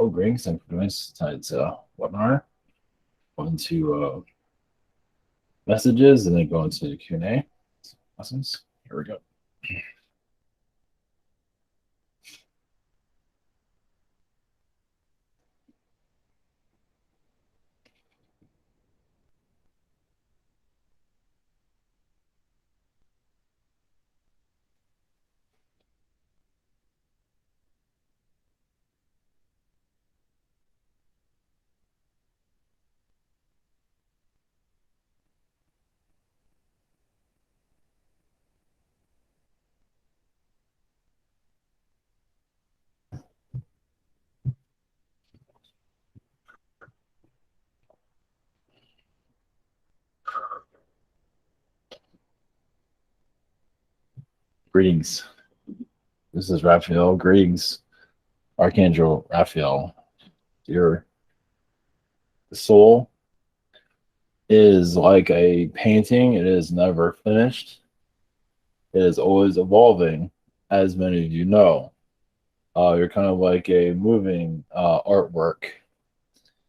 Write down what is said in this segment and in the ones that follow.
Greetings and for tonight's webinar. Go into messages and then go into the Q&A. Lessons. Here we go. Greetings. This is Raphael. Greetings, Archangel Raphael. The soul is like a painting. It is never finished. It is always evolving, as many of you know. You're kind of like a moving artwork.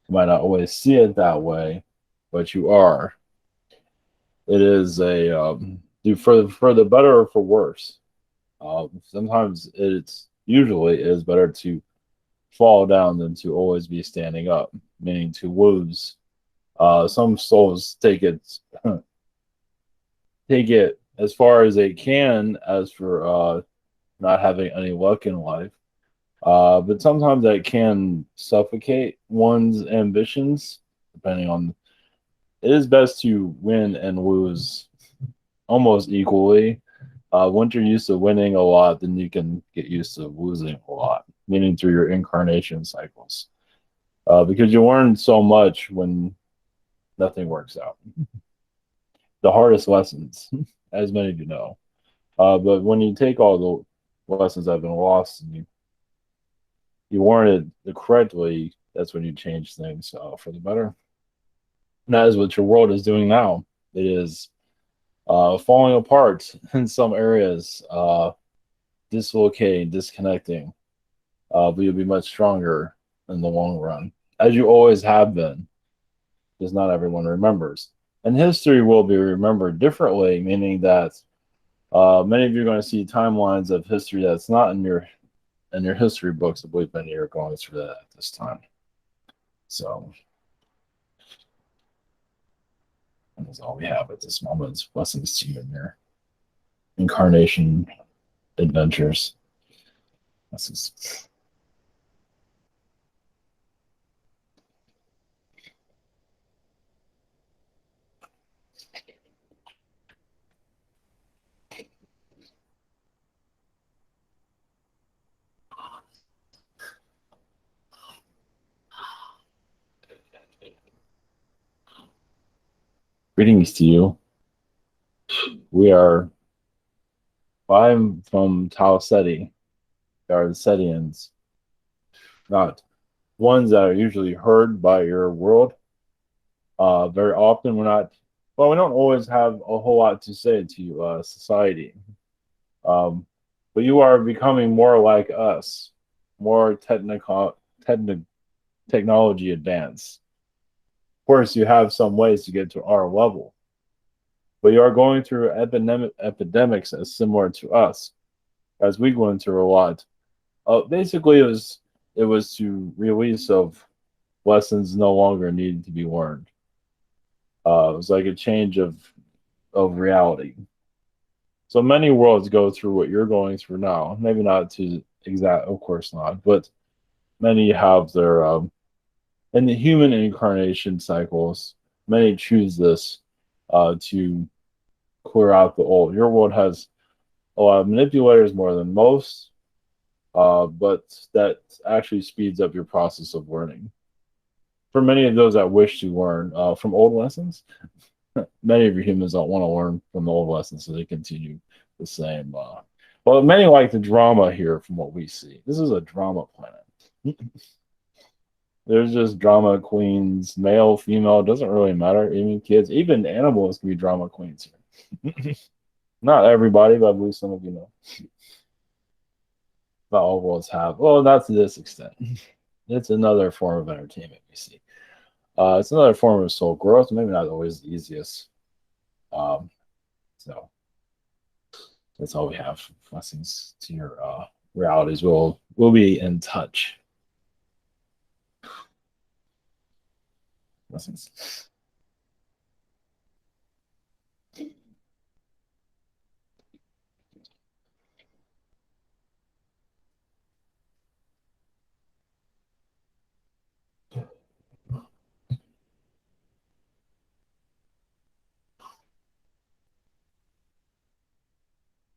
You might not always see it that way, but you are. It is a for the better or for worse. Sometimes it's usually is better to fall down than to always be standing up, meaning to lose. Some souls take it as far as they can, as for not having any luck in life. But sometimes that can suffocate one's ambitions, depending on. It is best to win and lose almost equally. Once you're used to winning a lot, then you can get used to losing a lot, meaning through your incarnation cycles. Because you learn so much when nothing works out. The hardest lessons, as many of you know. But when you take all the lessons that have been lost and you learn it correctly, that's when you change things for the better. And that is what your world is doing now. It is falling apart in some areas, dislocating, disconnecting. But you'll be much stronger in the long run, as you always have been, because not everyone remembers. And history will be remembered differently, meaning that many of you are going to see timelines of history that's not in your history books. I believe many are going through that at this time. So that's all we have at this moment. Blessings to you in your incarnation adventures. This is greetings to you. I'm from Ceti. We are the Cetians, not ones that are usually heard by your world. Very often we don't always have a whole lot to say to society. But you are becoming more like us, more technology advanced. Of course, you have some ways to get to our level, but you are going through epidemics as similar to us, as we go through a lot. Basically, it was to release of lessons no longer needed to be learned. It was like a change of reality. So many worlds go through what you're going through now. Maybe not to exact, of course not, but many have their in the human incarnation cycles. Many choose this to clear out the old. Your world has a lot of manipulators more than most, but that actually speeds up your process of learning. For many of those that wish to learn from old lessons, many of you humans don't want to learn from the old lessons, so they continue the same. Well, many like the drama here from what we see. This is a drama planet. There's just drama queens, male, female, doesn't really matter. Even kids, even animals can be drama queens here. Not everybody, but I believe some of you know. Not all worlds have. Well, not to this extent. it's another form of entertainment, you see. It's another form of soul growth, maybe not always the easiest. So that's all we have. Blessings to your realities. We'll be in touch. Blessings.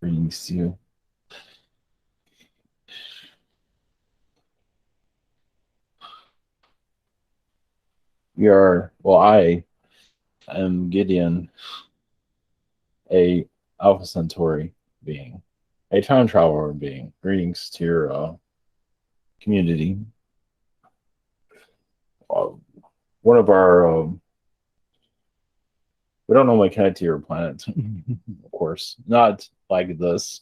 Greetings to you. I am Gideon, a Alpha Centauri being, a time traveler being. Greetings to your community. One of our we don't normally connect to your planet, of course, not like this.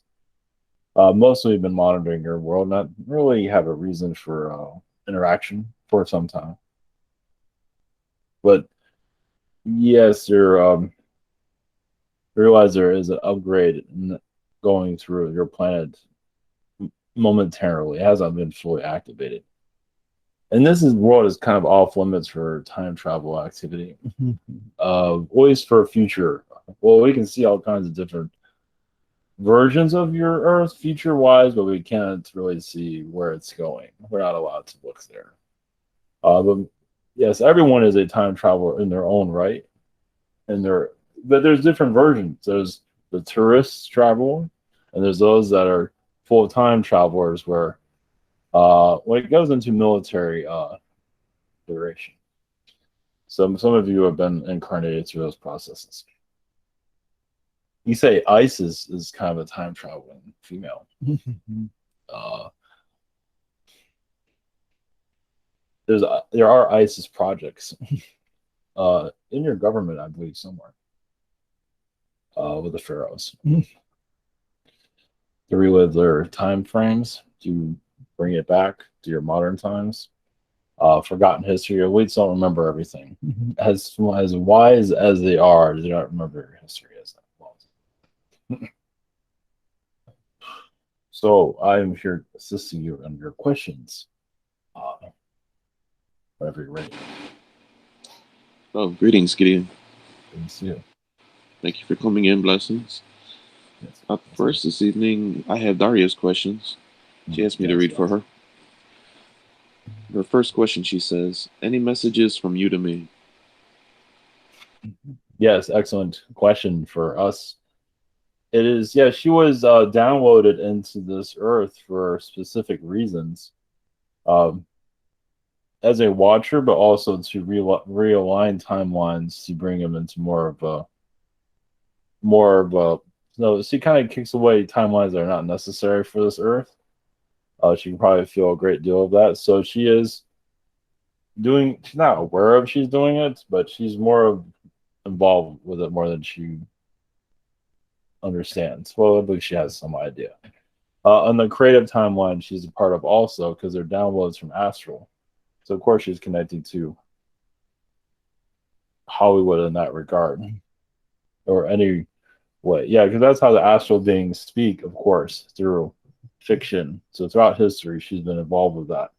Mostly we've been monitoring your world, not really have a reason for interaction for some time. But yes, you're realize there is an upgrade going through your planet momentarily. It hasn't been fully activated. And this world is kind of off limits for time travel activity. Always for future. Well, we can see all kinds of different versions of your Earth future wise, but we can't really see where it's going. We're not allowed to look there. But yes, everyone is a time traveler in their own right. But there's different versions. There's the tourists travel, and there's those that are full-time travelers where when it goes into military duration. Some of you have been incarnated through those processes. You say Isis is kind of a time traveling female. There are ISIS projects in your government, I believe, somewhere with the pharaohs to relive their time frames, to bring it back to your modern times. Forgotten history. We don't remember everything. As wise as they are, they don't remember your history as well. So I'm here assisting you on your questions. Whenever you're ready. Oh, greetings, Gideon. Thanks to you. Thank you for coming in. Blessings. Yes. Up first this evening, I have Daria's questions. She asked me to read for her. Her first question, she says, any messages from you to me? Yes, excellent question for us. It is, yeah, she was downloaded into this earth for specific reasons. As a watcher, but also to realign timelines to bring them into more of a no, she kind of kicks away timelines that are not necessary for this earth. She can probably feel a great deal of that. So she is she's not aware of she's doing it, but she's more involved with it more than she understands. Well, I believe she has some idea. On the creative timeline, she's a part of also because they're downloads from Astral. So of course she's connected to Hollywood in that regard, or any way. Yeah, because that's how the astral beings speak, of course, through fiction. So throughout history, she's been involved with that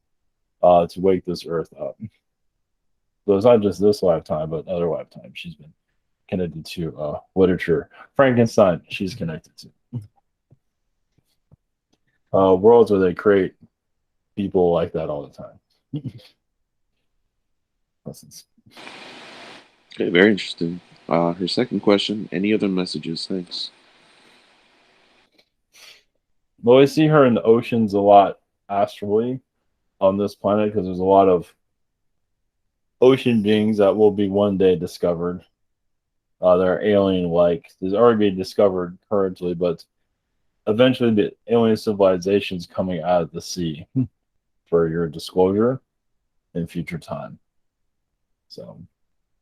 to wake this earth up. So it's not just this lifetime, but other lifetimes. She's been connected to literature. Frankenstein, she's connected to. Worlds where they create people like that all the time. Lessons. Okay, very interesting. Her second question, any other messages? Thanks. Well, I see her in the oceans a lot astrally on this planet because there's a lot of ocean beings that will be one day discovered. They're alien-like. There's already been discovered currently, but eventually the alien civilizations coming out of the sea for your disclosure in future time. So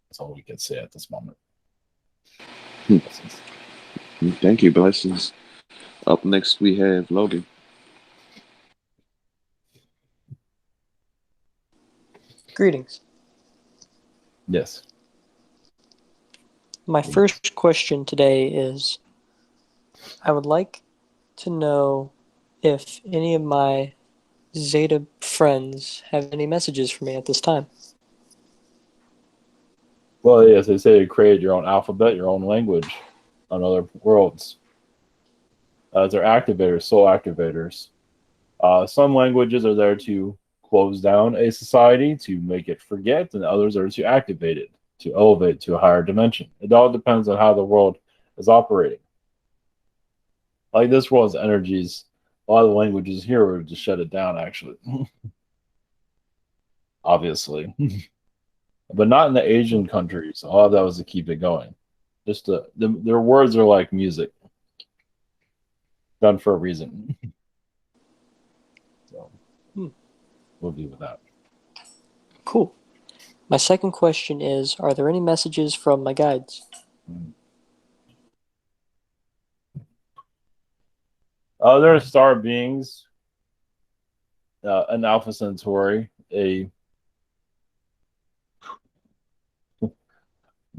that's all we can say at this moment. Thank you, blessings. Up next, we have Logan. Greetings. Yes. My first question today is, I would like to know if any of my Zeta friends have any messages for me at this time. Well, yes, they say you create your own alphabet, your own language on other worlds. They're activators, soul activators. Some languages are there to close down a society, to make it forget, and others are to activate it, to elevate to a higher dimension. It all depends on how the world is operating. Like this world's energies, a lot of the languages here were to shut it down, actually. Obviously. But not in the Asian countries. All of that was to keep it going. Just their words are like music, done for a reason. So we'll deal with that. Cool. My second question is, are there any messages from my guides? There are star beings, an Alpha Centauri, a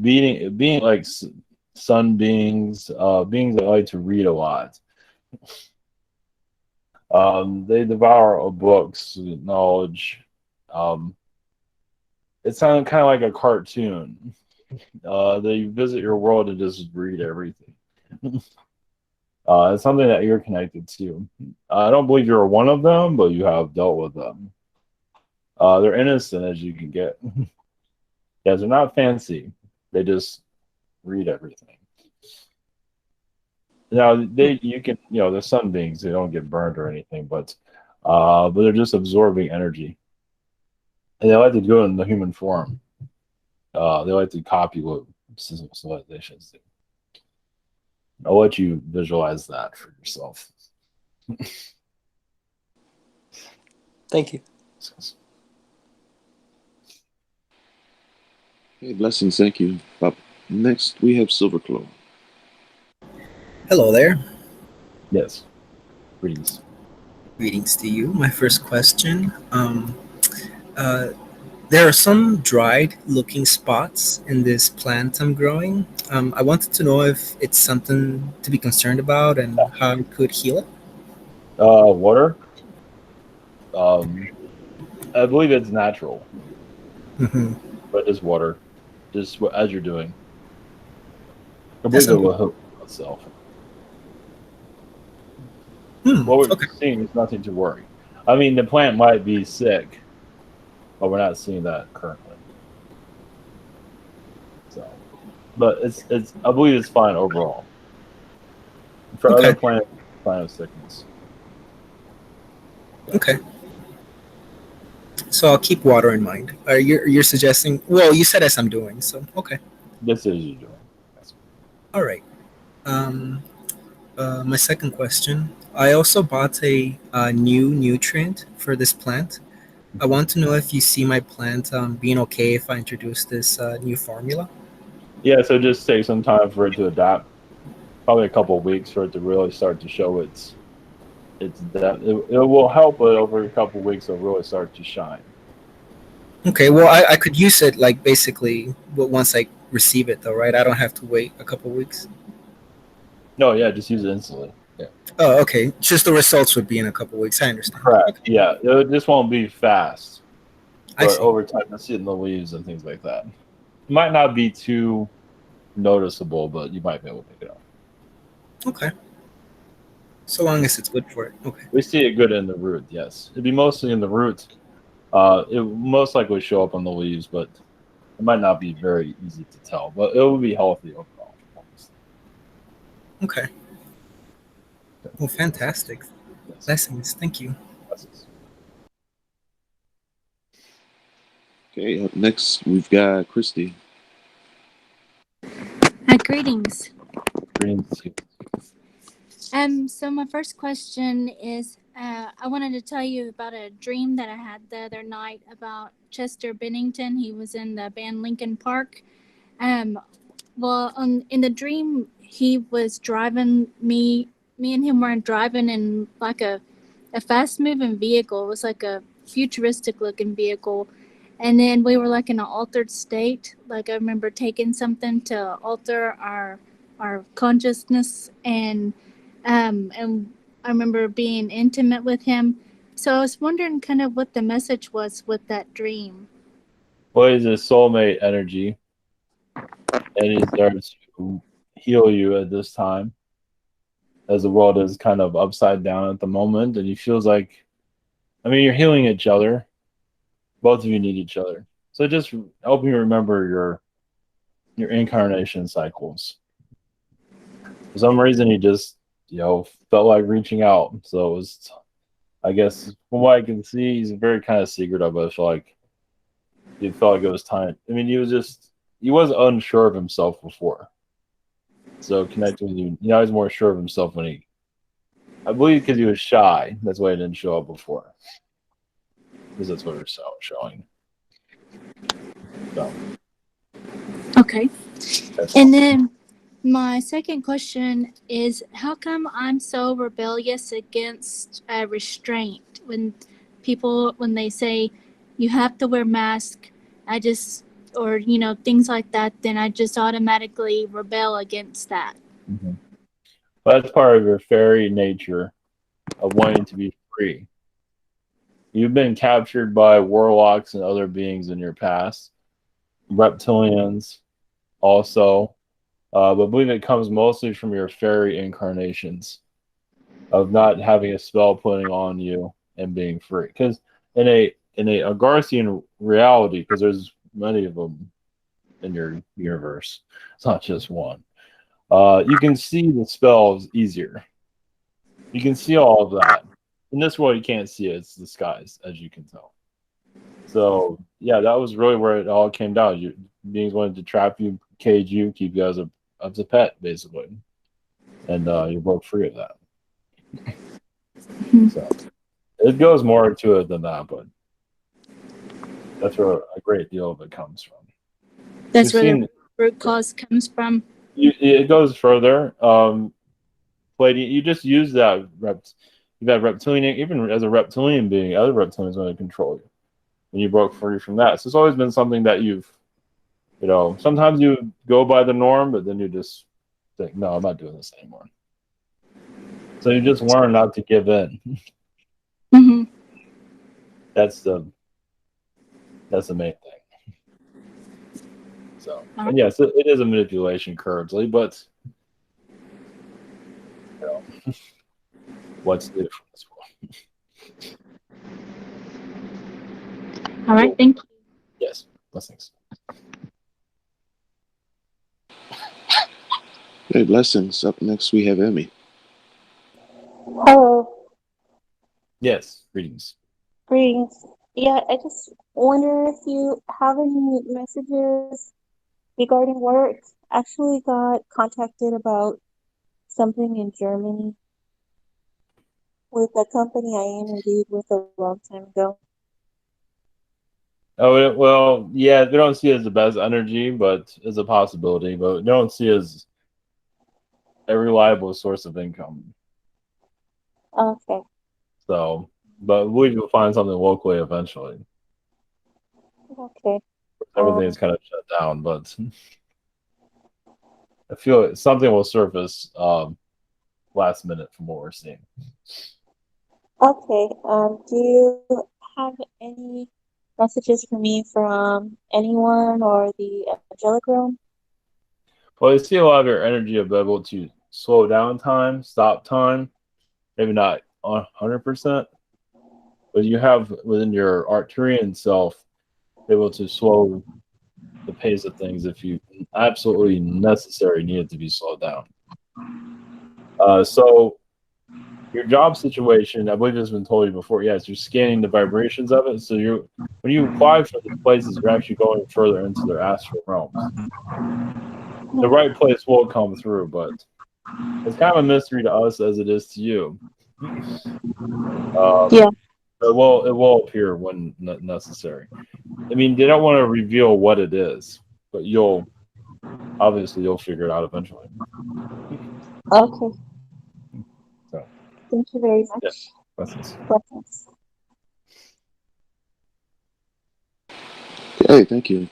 being like sun beings, beings that like to read a lot. They devour books, knowledge. It sounds kind of like a cartoon. They visit your world and just read everything. It's something that you're connected to. I don't believe you're one of them, but you have dealt with them. They're innocent as you can get. Yeah, they're not fancy. They just read everything. Now they're sun beings. They don't get burned or anything, but they're just absorbing energy, and they like to go in the human form. They like to copy what civilizations do. I'll let you visualize that for yourself. Thank you. Hey, blessings. Thank you. Up next, we have Silverclaw. Hello there. Yes. Greetings. Greetings to you. My first question. There are some dried looking spots in this plant I'm growing. I wanted to know if it's something to be concerned about and how I could heal it. Water. I believe it's natural, but it's water. Just as you're doing. I believe it will help itself. What we're seeing is nothing to worry. I mean, the plant might be sick, but we're not seeing that currently. So, but it's I believe it's fine overall. For other plants, sign of sickness. Okay. So I'll keep water in mind. You're suggesting? Well, you said as I'm doing, so okay. This is you doing. All right. My second question. I also bought a new nutrient for this plant. I want to know if you see my plant being okay if I introduce this new formula. Yeah, so just take some time for it to adapt. Probably a couple of weeks for it to really start to show its depth. It will help, but over a couple of weeks it'll really start to shine. Okay, well I could use it like basically once I receive it though, right? I don't have to wait a couple of weeks. No, yeah, just use it instantly. Yeah. Oh, okay. Just the results would be in a couple of weeks. I understand. Correct. Okay. Yeah, this won't be fast, but over time you'll see it in the leaves and things like that. It might not be too noticeable, but you might be able to pick it up. Okay. So long as it's good for it. Okay. We see it good in the root, yes. It'd be mostly in the root. It will most likely show up on the leaves, but it might not be very easy to tell. But it will be healthy overall. Okay. Well, fantastic. Yes. Blessings. Thank you. Blessings. Okay, up next we've got Christy. Greetings. Greetings. So my first question is, I wanted to tell you about a dream that I had the other night about Chester Bennington. He was in the band Linkin Park. In the dream, he was driving me and him were driving in like a fast moving vehicle. It was like a futuristic looking vehicle. And then we were like in an altered state. Like I remember taking something to alter our consciousness, and I remember being intimate with him. So I was wondering kind of what the message was with that dream. Well, he's a soulmate energy, and he's there to heal you at this time, as the world is kind of upside down at the moment, and he feels like, I mean, you're healing each other. Both of you need each other. So just help you remember your incarnation cycles. For some reason, he just, felt like reaching out. So it was, I guess, from what I can see, he's very kind of secretive, but I feel like he felt like it was time. I mean, he was unsure of himself before. So connecting with you, he's more sure of himself I believe because he was shy. That's why he didn't show up before. Because that's what we're showing. So. Okay. And then my second question is, how come I'm so rebellious against restraint? When they say you have to wear mask, or things like that, then I just automatically rebel against that. Mm-hmm. Well, that's part of your fairy nature of wanting to be free. You've been captured by warlocks and other beings in your past, reptilians also, but I believe it comes mostly from your fairy incarnations of not having a spell putting on you and being free. Because in a Agarthian reality, because there's many of them in your universe, it's not just one. You can see the spells easier. You can see all of that. In this world, you can't see it. It's disguised, as you can tell. So, yeah, that was really where it all came down. Beings wanted to trap you, cage you, keep you as a pet, basically. And you broke free of that. So, it goes more to it than that, but that's where a great deal of it comes from. That's where the root cause comes from. It goes further. You just use that. You've had reptilian, even as a reptilian being, other reptilians want to control you. And you broke free from that. So it's always been something that sometimes you go by the norm, but then you just think, no, I'm not doing this anymore. So you just learn not to give in. Mm-hmm. That's the main thing. So, and yes, it is a manipulation currently, but what's new from this world? All right, thank you. Yes, blessings. Hey, blessings. Up next, we have Emmy. Hello. Yes, greetings. Greetings. Yeah, I just wonder if you have any messages regarding work. Actually got contacted about something in Germany with a company I interviewed with a long time ago. Oh, well, yeah, they don't see it as the best energy, but it's a possibility. But they don't see it as a reliable source of income. Okay. So, but we will find something locally eventually. Okay. Everything's kind of shut down, but I feel something will surface last minute from what we're seeing. Okay. Do you have any messages for me from anyone or the angelic realm? Well, I see a lot of your energy of able to slow down time, stop time, maybe not 100%, but you have within your Arcturian self able to slow the pace of things if you absolutely necessary need it to be slowed down. So your job situation, I believe it's been told you before, yes, you're scanning the vibrations of it. So when you apply for these places, you're actually going further into their astral realms. The right place will come through, but it's kind of a mystery to us as it is to you. Yeah. It will appear when necessary. I mean, they don't want to reveal what it is, but you'll figure it out eventually. Okay. So, thank you very much. Yeah, blessings. Blessings. Hey, thank you.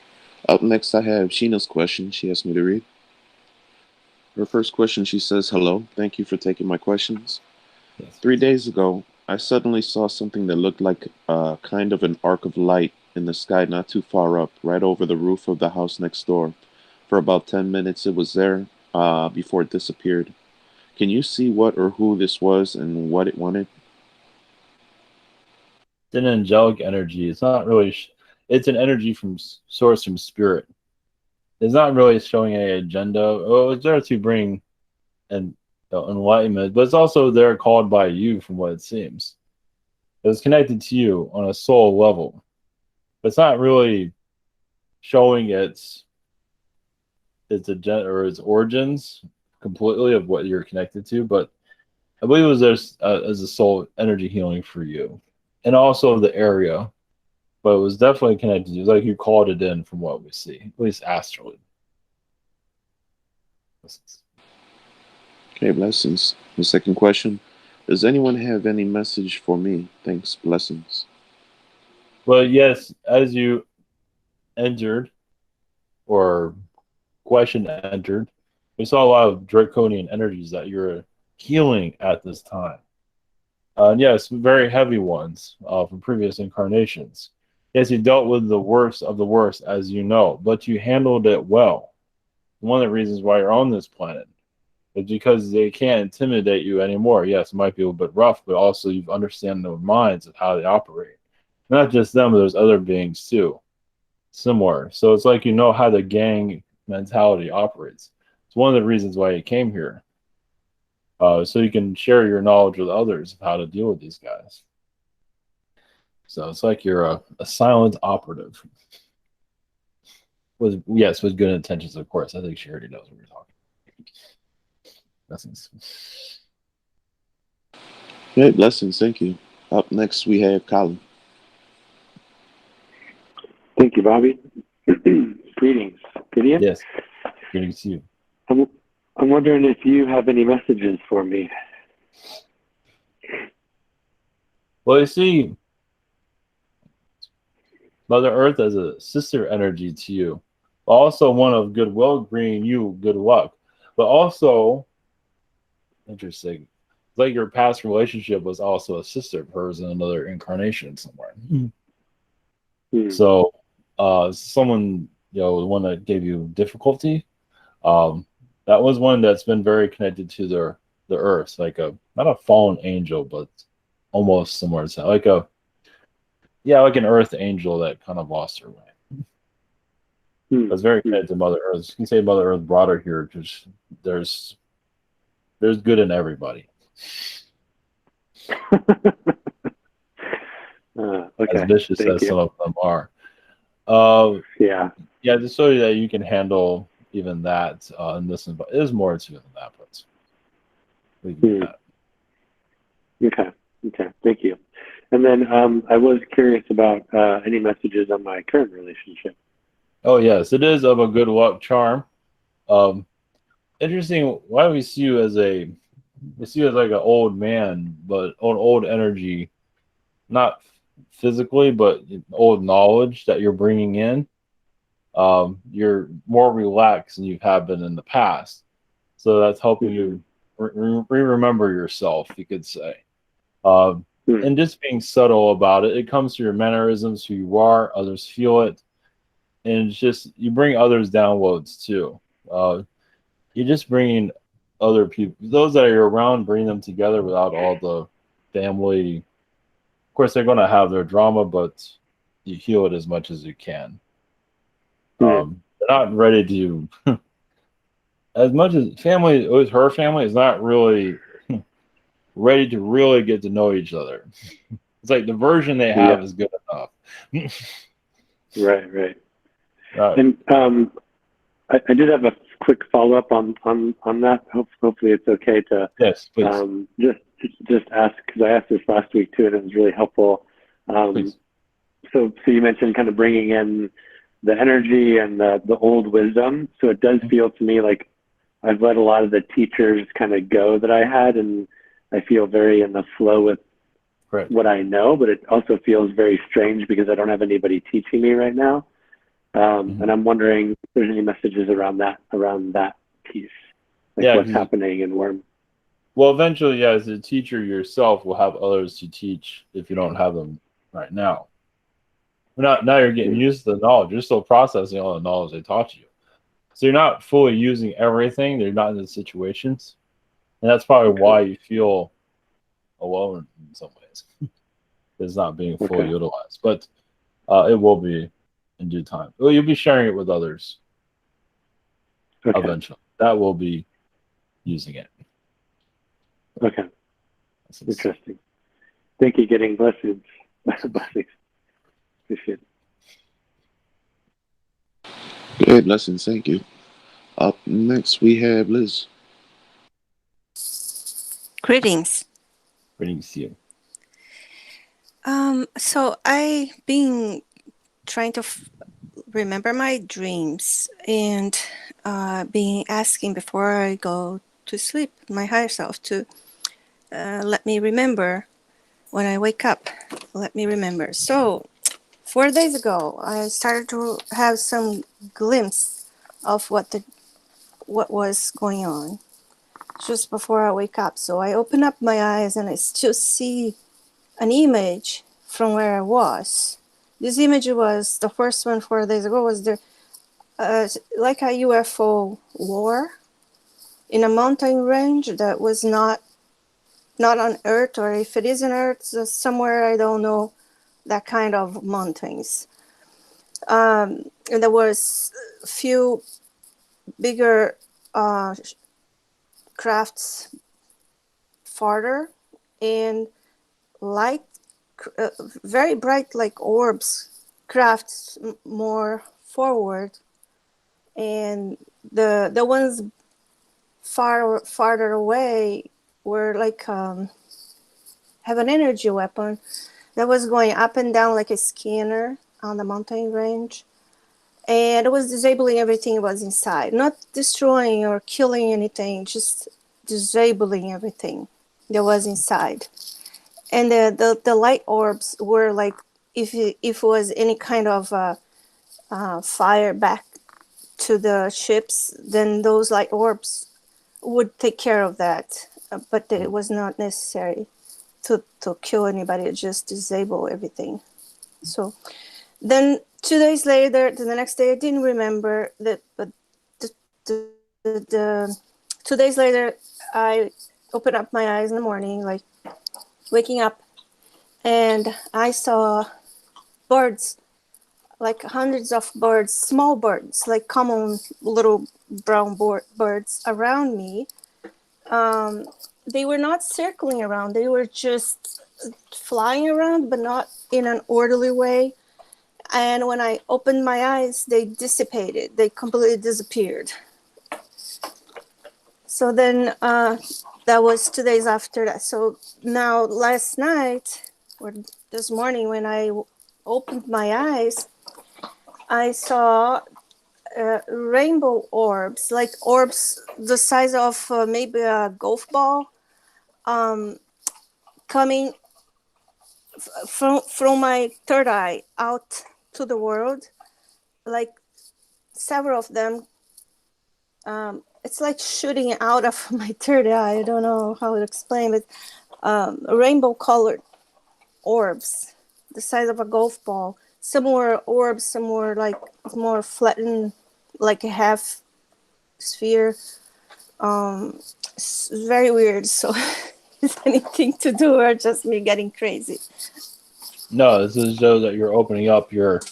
Up next, I have Sheena's question. She asked me to read. Her first question, she says, "Hello, thank you for taking my questions. Yes. 3 days ago, I suddenly saw something that looked like kind of an arc of light in the sky not too far up, right over the roof of the house next door. For about 10 minutes, it was there before it disappeared. Can you see what or who this was and what it wanted?" It's an angelic energy. It's not really. It's an energy from source from spirit. It's not really showing any agenda. Oh, it's there to bring an enlightenment, but it's also there called by you, from what it seems. It's connected to you on a soul level. But it's not really showing its agenda or its origins completely of what you're connected to. But I believe it was there as a soul energy healing for you, and also the area. But it was definitely connected to you. It's like you called it in, from what we see, at least astrally. Okay, blessings. The second question, does anyone have any message for me? Thanks, blessings. Well, yes, as you entered, or question entered, we saw a lot of draconian energies that you're healing at this time. Yes, very heavy ones from previous incarnations. Yes, you dealt with the worst of the worst, as you know, but you handled it well. One of the reasons why you're on this planet is because they can't intimidate you anymore. Yes, it might be a little bit rough, but also you understand their minds of how they operate. Not just them, but there's other beings too, similar. So it's like you know how the gang mentality operates. It's one of the reasons why you came here. So you can share your knowledge with others of how to deal with these guys. So it's like you're a silent operative. With good intentions, of course. I think she already knows what we're talking about. Blessings. Okay, blessings. Thank you. Up next, we have Colin. Thank you, Bobby. Greetings. Gideon? Yes. Greetings to you. I'm wondering if you have any messages for me. Well, you see, Mother Earth as a sister energy to you. Also one of goodwill, bringing you good luck. But also, interesting, like your past relationship was also a sister of hers in another incarnation somewhere. So someone, the one that gave you difficulty, that was one that's been very connected to the earth, like not a fallen angel, but almost similar to like like an earth angel that kind of lost her way. It's very connected to Mother Earth. You can say Mother Earth brought her here because there's good in everybody. Okay. As vicious Thank as you. some of them are. Yeah, just so that you can handle even that in this environment. There's more to it than that, but we can do that. Okay. Thank you. And then I was curious about any messages on my current relationship. Oh yes, it is of a good luck charm. Interesting. Why we see you as like an old man, but old energy, not physically, but old knowledge that you're bringing in. You're more relaxed than you have been in the past, so that's helping you remember yourself, you could say. And just being subtle about it. It comes through your mannerisms, who you are. Others feel it, and it's just you bring others downloads too. You're just bringing other people, those that are around, bring them together without all the family. Of course, they're going to have their drama, but you heal it as much as you can. They're not ready to, as much as family, her family is not really ready to really get to know each other. It's like the version they have is good enough. Right. Uh, And I did have a quick follow-up on that. Hopefully it's okay to just ask, because I asked this last week too, and it was really helpful. So you mentioned kind of bringing in the energy and the old wisdom. So it does feel to me like I've let a lot of the teachers kind of go that I had, and I feel very in the flow with what I know, but it also feels very strange because I don't have anybody teaching me right now. And I'm wondering if there's any messages around that piece, like what's happening and where. Well, eventually, as a teacher yourself, will have others to teach if you don't have them right now. Now you're getting used to the knowledge. You're still processing all the knowledge they taught you. So you're not fully using everything. They're not in the situations. And that's probably why you feel alone in some ways. It's not being fully utilized. But it will be in due time. Well, you'll be sharing it with others eventually. That will be using it. Okay. Interesting. Thank you. Getting blessings. Blessings. Appreciate it. Good blessings. Thank you. Up next, we have Liz. Greetings. Greetings to you. So I've been trying to remember my dreams and been asking before I go to sleep, my higher self, to let me remember when I wake up. Let me remember. So 4 days ago, I started to have some glimpse of what was going on just before I wake up. So I open up my eyes and I still see an image from where I was. This image was, the first one 4 days ago, was there like a UFO war in a mountain range that was not on Earth, or if it is on Earth, somewhere I don't know, that kind of mountains. And there was a few bigger crafts farther, and light, very bright, like orbs, crafts more forward, and the ones farther away were like have an energy weapon that was going up and down like a scanner on the mountain range, and it was disabling everything that was inside, not destroying or killing anything, just disabling everything that was inside. And the light orbs were like, if it was any kind of fire back to the ships, then those light orbs would take care of that. But it was not necessary to kill anybody, just disable everything. So then 2 days later, the next day, I didn't remember that, but the 2 days later, I opened up my eyes in the morning, like waking up, and I saw birds, like hundreds of birds, small birds, like common little brown birds around me. They were not circling around. They were just flying around, but not in an orderly way. And when I opened my eyes, they dissipated. They completely disappeared. So then that was 2 days after that. So now last night, or this morning, when I opened my eyes, I saw rainbow orbs, like orbs the size of maybe a golf ball, coming from my third eye out to the world, like several of them. It's like shooting out of my third eye. I don't know how to explain it. Rainbow colored orbs, the size of a golf ball. Some were orbs, some were like more flattened, like a half sphere. It's very weird. So is anything to do or just me getting crazy? No, this is shows that you're opening up your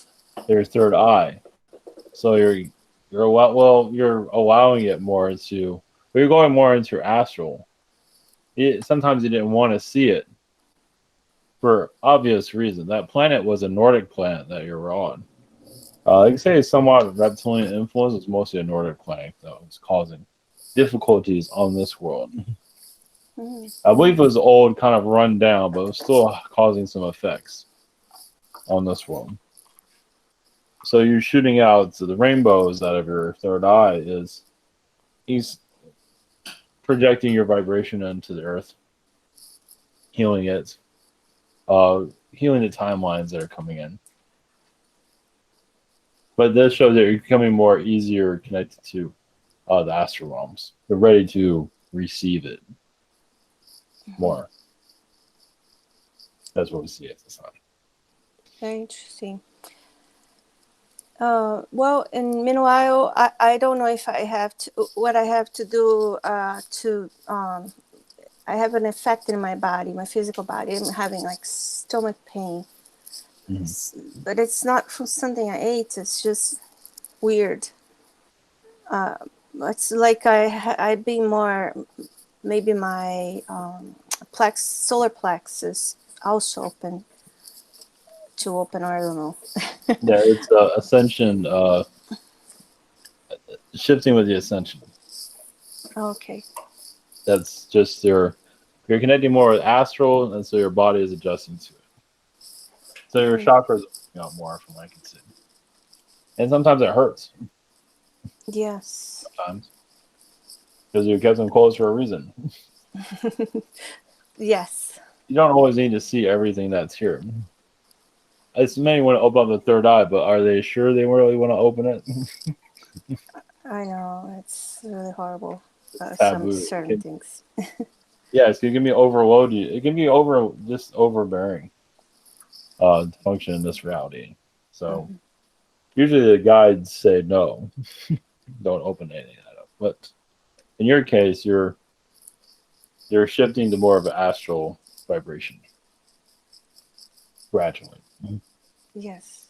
third eye. So you're allowing it more into, but you're going more into astral. Sometimes you didn't want to see it for obvious reason. That planet was a Nordic planet that you're on. You can say somewhat reptilian influence. It's mostly a Nordic planet that was causing difficulties on this world. I believe it was old, kind of run down, but it was still causing some effects on this world. So you're shooting out the rainbows out of your third eye. He's projecting your vibration into the earth, healing it, healing the timelines that are coming in. But this shows that you're becoming more easier connected to the astral realms. They're ready to receive it more. That's what we see at the time. Very interesting. Well, and meanwhile, I don't know if I have to, what I have to do I have an effect in my body, my physical body. I'm having like stomach pain. But it's not from something I ate. It's just weird. It's like I'd be more, maybe my solar plexus also open, or I don't know. Yeah, it's ascension, shifting with the ascension. Okay. That's just you're connecting more with astral, and so your body is adjusting to it. So your chakras more from what I can see. And sometimes it hurts. Yes. Sometimes. Because you kept them closed for a reason. Yes. You don't always need to see everything that's here. It's many want to open up the third eye, but are they sure they really want to open it? I know, it's really horrible. Taboo. Some certain things. Yes, it can be overload you. It can be overbearing to function in this reality. So usually the guides say no, don't open anything up. But in your case, you're shifting to more of an astral vibration gradually. Yes.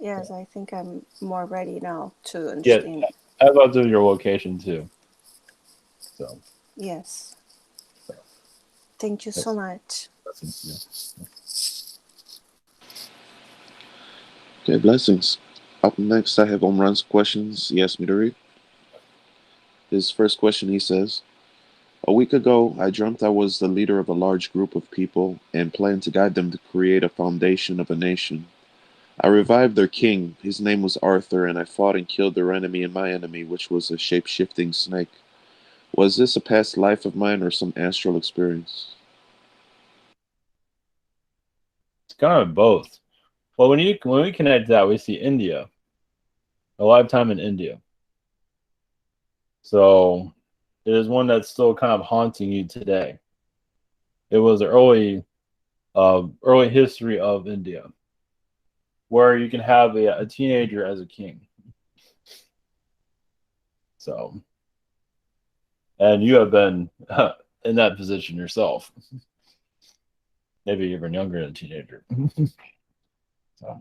Yes, I think I'm more ready now to understand. Yeah, how about doing your location too? So. Yes. Thank you so much. Okay, blessings. Up next, I have Omran's questions he asked me to read. His first question, he says, "A week ago, I dreamt I was the leader of a large group of people and planned to guide them to create a foundation of a nation. I revived their king. His name was Arthur, and I fought and killed their enemy and my enemy, which was a shape-shifting snake. Was this a past life of mine or some astral experience?" It's kind of both. Well, when we connect that, we see India, a lifetime in India. So it is one that's still kind of haunting you today. It was the early history of India, where you can have a teenager as a king. So, and you have been in that position yourself. Maybe even younger than a teenager. So,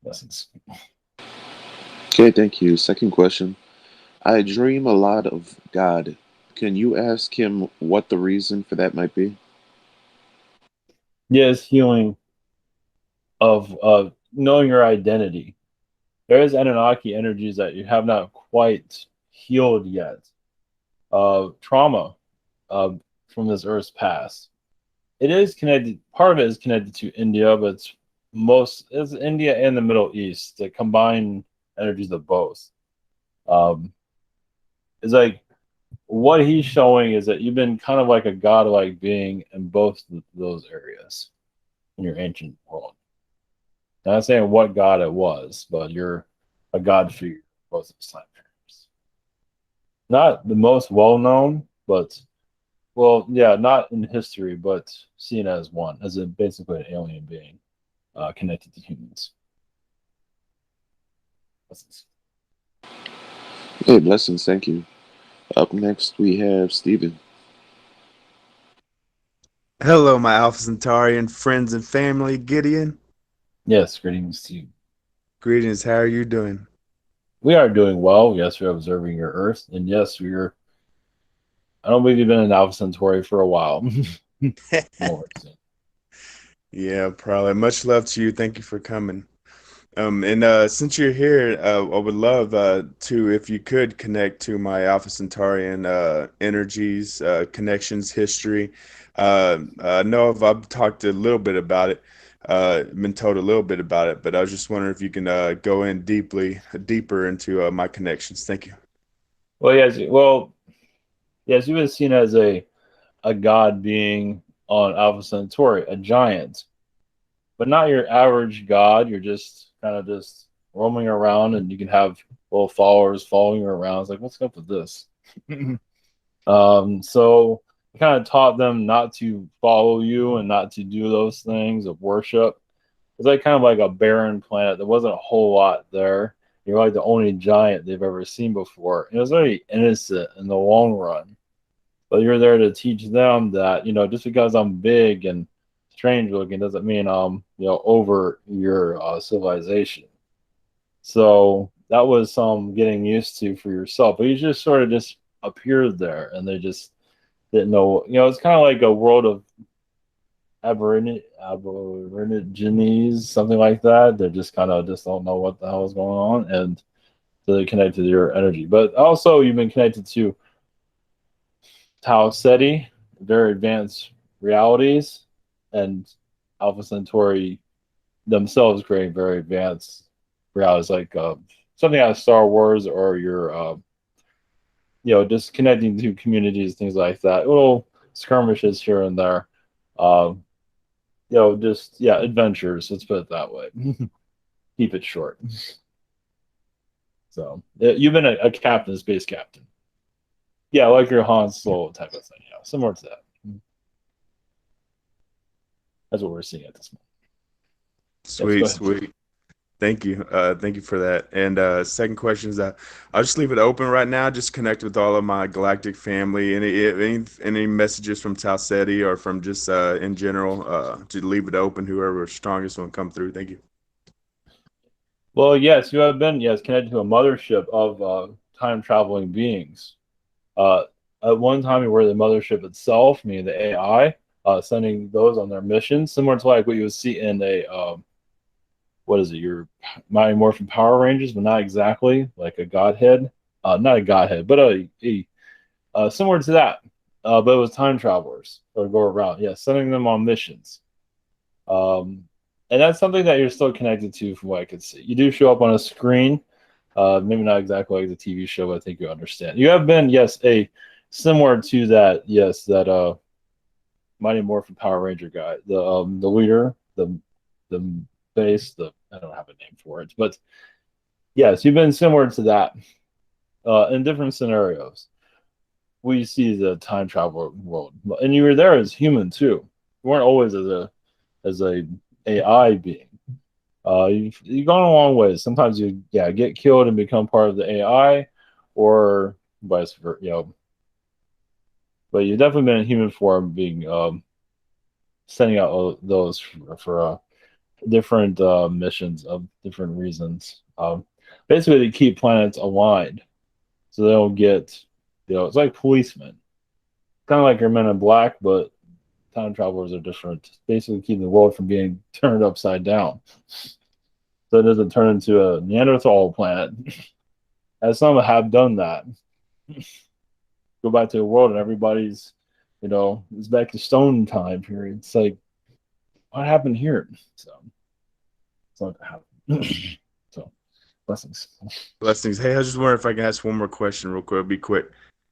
blessings. Okay, thank you. Second question. I dream a lot of God. Can you ask him what the reason for that might be? Yes, healing of knowing your identity. There is Anunnaki energies that you have not quite healed yet. Trauma from this Earth's past. It is connected. Part of it is connected to India, but it's India and the Middle East. The combined energies of both. It's like what he's showing is that you've been kind of like a godlike being in both those areas in your ancient world. Not saying what god it was, but you're a god figure both of those time periods. Not the most well known, but not in history, but seen as one, as basically an alien being connected to humans. Blessings. Hey, blessings, thank you. Up next, we have Stephen. Hello, my Alpha Centaurian friends and family, Gideon. Yes, greetings to you. Greetings, how are you doing? We are doing well. Yes, we're observing your Earth. And yes, I don't believe you've been in Alpha Centauri for a while. Yeah, probably. Much love to you. Thank you for coming. And since you're here, I would love to, if you could, connect to my Alpha Centaurian energies, connections, history. I know I've talked a little bit about it, been told a little bit about it, but I was just wondering if you can go in deeper into my connections. Thank you. Well, yes. Yes, you've been seen as a god being on Alpha Centauri, a giant, but not your average god. You're just kind of roaming around, and you can have little followers following you around. It's like, what's up with this? So I kind of taught them not to follow you and not to do those things of worship. It's like kind of like a barren planet. There wasn't a whole lot there. You're like the only giant they've ever seen before. And it was very innocent in the long run. But you're there to teach them that, just because I'm big and strange looking doesn't mean I'm, over your civilization. So that was some getting used to for yourself. But you just sort of just appeared there, and they just didn't know. It's kind of like a world of aborigines, something like that. They just kind of just don't know what the hell is going on, and so they connect to your energy. But also, you've been connected to Ceti, very advanced realities, and Alpha Centauri themselves create very advanced realities, like something out of Star Wars, or your just connecting to communities, things like that. Little skirmishes here and there. Adventures. Let's put it that way. Keep it short. So you've been a captain, a space captain. Yeah, like your Han Solo type of thing. Yeah, similar to that. That's what we're seeing at this Sweet, moment. sweet. Thank you. Thank you for that. And second question is that I'll just leave it open right now. Just connect with all of my galactic family. Any messages from Ceti or from just in general, to leave it open. Whoever strongest will come through. Thank you. Well, yes, you have been connected to a mothership of time traveling beings. At one time, you were the mothership itself, meaning the AI, sending those on their missions, similar to like what you would see in a what is it? Your Mighty Morphin Power Rangers, but not exactly like a godhead. Not a godhead, but a similar to that. But it was time travelers that would go around, sending them on missions. And that's something that you're still connected to, from what I could see. You do show up on a screen. Maybe not exactly like the TV show, but I think you understand. You have been, a similar to that, that Mighty Morphin Power Ranger guy, the leader, the base, I don't have a name for it, but yes, you've been similar to that in different scenarios. We see the time travel world, and you were there as human too. You weren't always as a AI being. You've gone a long way. Sometimes you get killed and become part of the AI, or vice versa. But you've definitely been in human form, being sending out those for different missions of different reasons. Basically, to keep planets aligned, so they don't get, it's like policemen, kind of like your Men in Black, but time travelers are different. Basically, keeping the world from being turned upside down, so it doesn't turn into a Neanderthal planet. As some have done that. Go back to the world and everybody's, it's back to stone time period. It's like, what happened here? So it's not gonna happen. So blessings. Blessings. Hey, I was just wondering if I can ask one more question real quick. Be quick.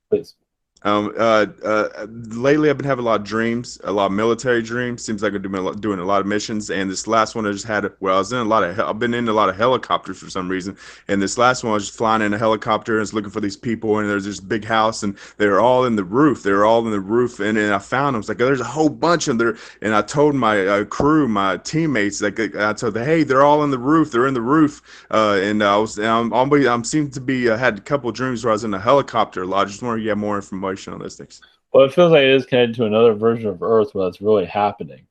Please. Lately I've been having a lot of dreams, a lot of military dreams. Seems like I'm doing a lot of missions. And this last one I just had, I've been in a lot of helicopters for some reason. And this last one I was just flying in a helicopter and was looking for these people. And there's this big house, and they were all in the roof. And I found them. It's like, there's a whole bunch of them. And I told my crew, my teammates, I told them, hey, they're all in the roof. They're in the roof. I'm seem to be had a couple of dreams where I was in a helicopter a lot. I just want to get more information on those things. Well, it feels like it is connected to another version of Earth where that's really happening.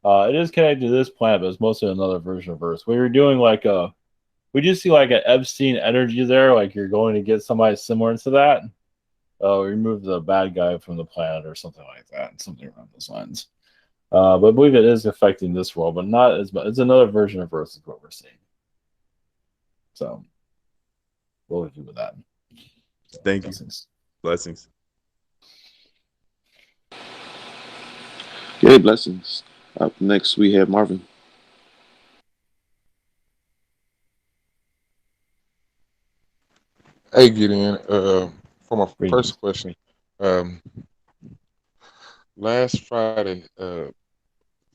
It is connected to this planet, but it's mostly another version of Earth. Where you're doing we just see like an Epstein energy there, like you're going to get somebody similar to that. Remove the bad guy from the planet or something like that, something around those lines. But I believe it is affecting this world, but not as much. It's another version of Earth is what we're seeing. So we'll leave you with that. So, thank you. Blessings. Okay, blessings. Up next, we have Marvin. Hey, Gideon. For my first question, last Friday,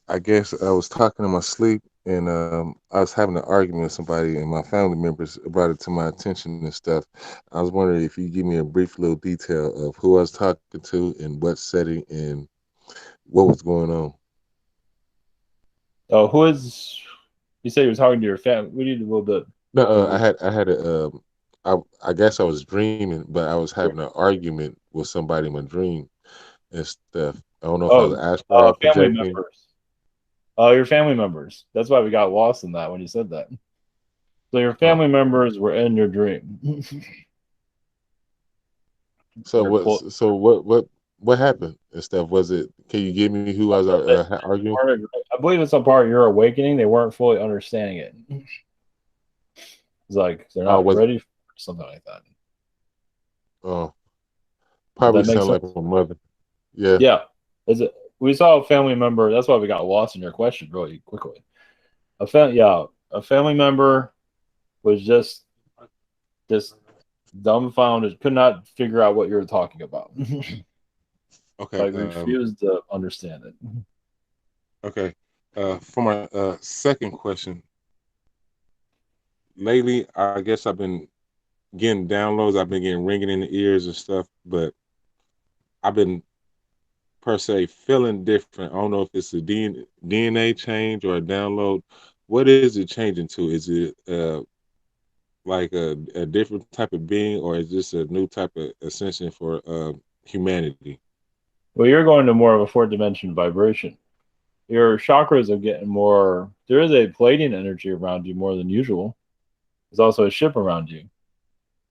I guess I was talking in my sleep, and I was having an argument with somebody, and my family members brought it to my attention and stuff. I was wondering if you give me a brief little detail of who I was talking to, and what setting, and what was going on. Oh, who is? You said you were talking to your family. We need a little bit. No, I had a. I guess I was dreaming, but I was having an argument with somebody in my dream and stuff. I don't know if I was astral Family projecting. members. Oh, your family members. That's why we got lost in that when you said that. So your family members were in your dream. So what happened and stuff? Was it? Can you give me who I was arguing? I believe it's a part of your awakening. They weren't fully understanding it. It's like they're not ready for something like that. Oh, probably sound like my mother. Yeah. Yeah. We saw a family member. That's why we got lost in your question really quickly. A family member was just dumbfounded, could not figure out what you were talking about. Okay. Like refused to understand it. Okay. For my second question, lately I guess I've been getting downloads. I've been getting ringing in the ears and stuff, but I've been per se feeling different. I don't know if it's a DNA change or a download. What is it changing to? Is it like a different type of being, or is this a new type of ascension for humanity? Well, you're going to more of a fourth dimension vibration. Your chakras are getting more. There is a Pleiadian energy around you more than usual. There's also a ship around you,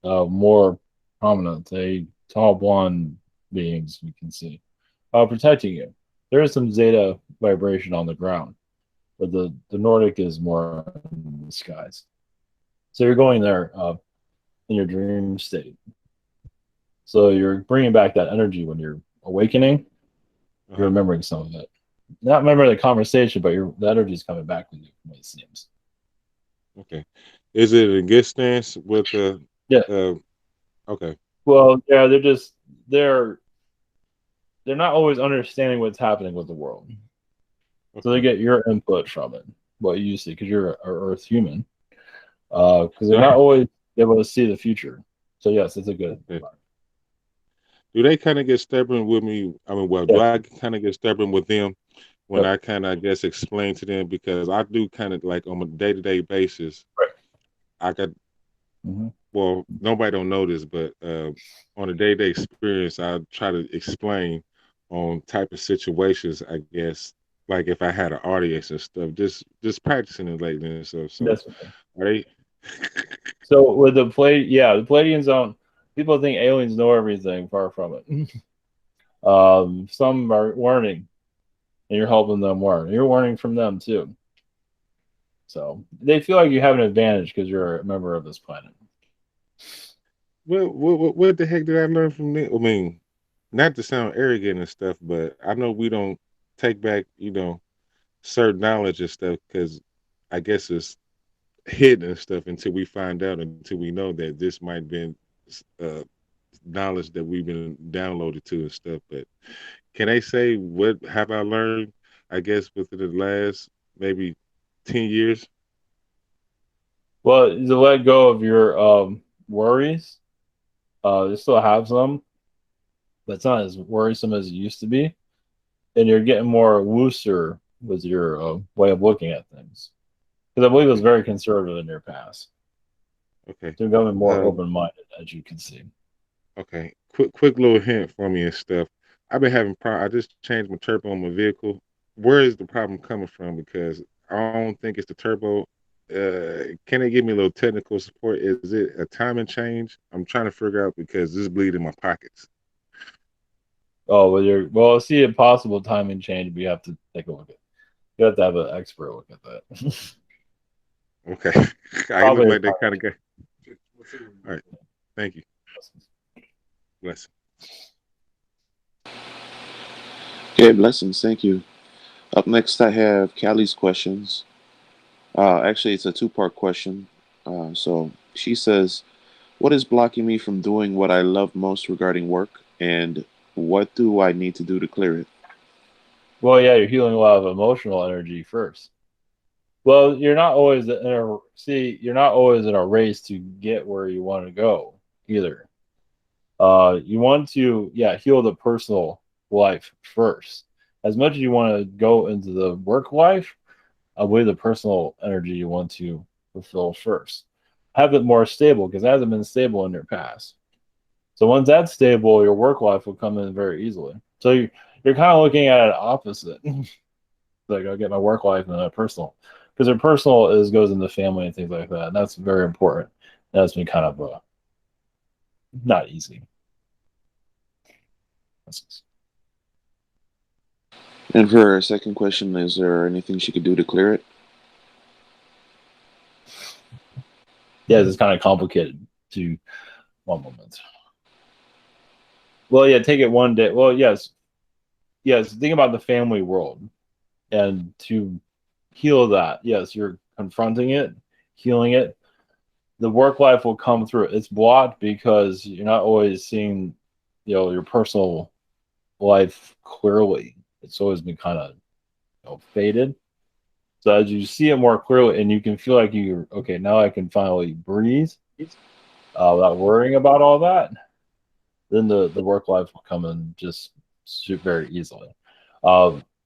more prominent. A tall blonde beings we can see protecting you. There is some Zeta vibration on the ground, but the Nordic is more in the skies. So you're going there in your dream state. So you're bringing back that energy when you're awakening. You're remembering some of it. Not remember the conversation, but the energy is coming back with you, it seems. Okay. Is it a good stance with the? Yeah. Okay. Well, yeah, they're not always understanding what's happening with the world. Okay. So they get your input from it, what you see, because you're an Earth human. Because they're not always able to see the future. So yes, it's a good. Okay. Do they kind of get stubborn with me? I mean, well, do I kind of get stubborn with them when I kind of, I guess, explain to them? Because I do kind of like on a day-to-day basis. Right. I got. Mm-hmm. Well, nobody don't know this, but on a day-to-day experience, I try to explain on type of situations. I guess, like if I had an audience and stuff, just practicing it lately and stuff. So, are they? So with the Pleiadian zone, people think aliens know everything. Far from it. Some are learning, and you're helping them learn. You're learning from them too. So they feel like you have an advantage because you're a member of this planet. What the heck did I learn from them? I mean, not to sound arrogant and stuff, but I know we don't take back, certain knowledge and stuff because I guess it's hidden and stuff until we find out, until we know that this might have been knowledge that we've been downloaded to and stuff. But can I say what have I learned, I guess, within the last maybe 10 years? Well, to let go of your worries. You still have some, but it's not as worrisome as it used to be. And you're getting more looser with your way of looking at things. Because I believe it was very conservative in your past. Okay. So you're becoming more open-minded, as you can see. Okay. Quick little hint for me and stuff. I've been having I just changed my turbo on my vehicle. Where is the problem coming from? Because I don't think it's the turbo. Can they give me a little technical support? Is it a timing change? I'm trying to figure out because this is bleeding my pockets. Oh, well, see a possible timing change, but you have to take a look at it. You have to have an expert look at that. Okay. I look like that kind of guy. All right. Thank you. Blessings. Okay, blessings. Thank you. Up next, I have Callie's questions. Actually, it's a two-part question. So she says, what is blocking me from doing what I love most regarding work, and what do I need to do to clear it? Well, yeah, you're healing a lot of emotional energy first. Well, you're not always you're not always in a race to get where you want to go either. You want to, heal the personal life first. As much as you want to go into the work life, I believe the personal energy you want to fulfill first. Have it more stable because it hasn't been stable in your past. So once that's stable, your work life will come in very easily. So you're kind of looking at it opposite. Like, I'll get my work life and then my personal. Because your personal goes into family and things like that. And that's very important. That's been kind of not easy. And for our second question, is there anything she could do to clear it? Yeah, it's kind of complicated. One moment. Well, yeah, take it one day. Well, yes. Think about the family world. And to heal that, yes, you're confronting it, healing it. The work life will come through. It's blocked because you're not always seeing, your personal life clearly. It's always been kind of, faded. So as you see it more clearly, and you can feel like okay, now I can finally breathe without worrying about all that. Then the work life will come in just very easily.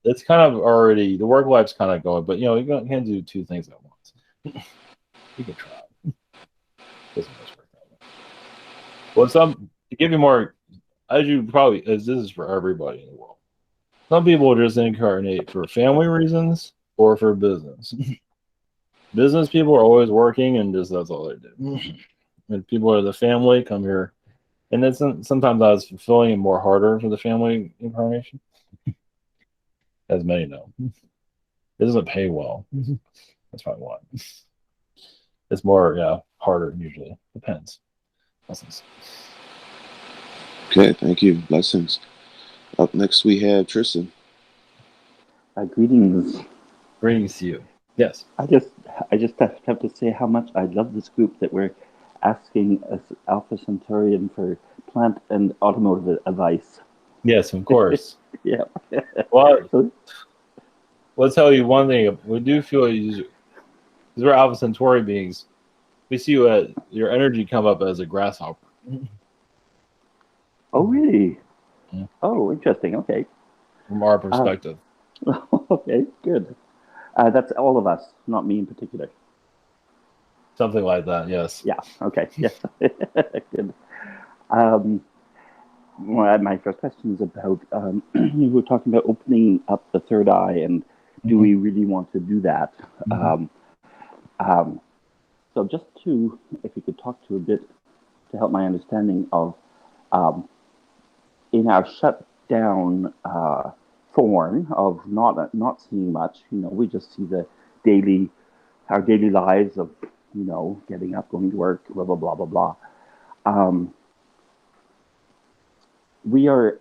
It's kind of already, the work life's kind of going, but you can't do two things at once. You can try. Doesn't always work that way. Well, to give you more, as this is for everybody in the world. Some people just incarnate for family reasons or for business. Business people are always working, and just that's all they do. And people are the family come here, and it's sometimes I was fulfilling and more harder for the family incarnation, as many know. It doesn't pay well. That's probably why. It's more, harder usually. Depends. Blessings. Okay, thank you. Blessings. Up next, we have Tristan. Greetings. Greetings to you. Yes. I just have to say how much I love this group that we're asking Alpha Centaurian for plant and automotive advice. Yes, of course. Yeah. Well, let's tell you one thing. We do feel because we're Alpha Centauri beings. We see your energy come up as a grasshopper. Oh, really? Yeah. Oh, interesting. Okay. From our perspective. Okay, good. That's all of us, not me in particular. Something like that, yes. Yeah, okay, yes. Good. My first question is about, you were talking about opening up the third eye, and do we really want to do that? So just if you could talk to a bit to help my understanding of, in our shut down form of not seeing much, we just see our daily lives of, getting up, going to work, blah, blah, blah, blah, blah.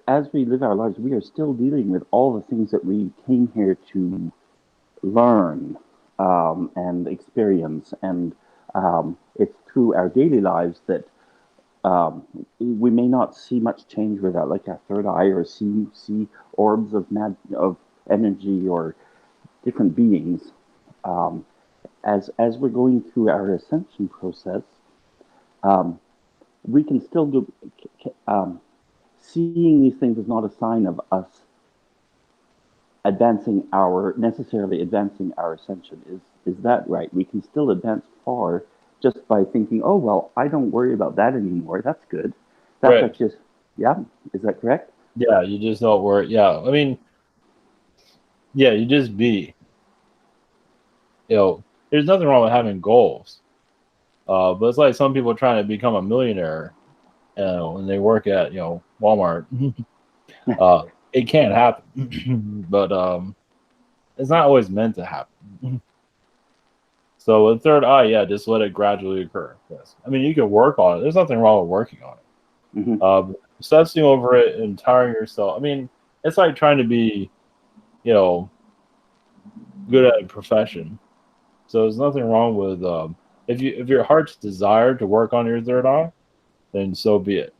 As we live our lives, we are still dealing with all the things that we came here to learn and experience. And it's through our daily lives that we may not see much change without, like, our third eye, or see orbs of energy or different beings. As we're going through our ascension process, we can still do. Seeing these things is not a sign of us necessarily advancing our ascension. Is that right? We can still advance far just by thinking, oh, well, I don't worry about that anymore. That's good. That's right. Just, yeah. Is that correct? Yeah, you just don't worry. Yeah, I mean, yeah, you just be. There's nothing wrong with having goals. But it's like some people trying to become a millionaire, and they work at, Walmart. It can't happen, but it's not always meant to happen. So with third eye, just let it gradually occur. Yes, I mean, you can work on it. There's nothing wrong with working on it. Obsessing over it and tiring yourself. I mean, it's like trying to be, good at a profession. So there's nothing wrong with if your heart's desire to work on your third eye, then so be it.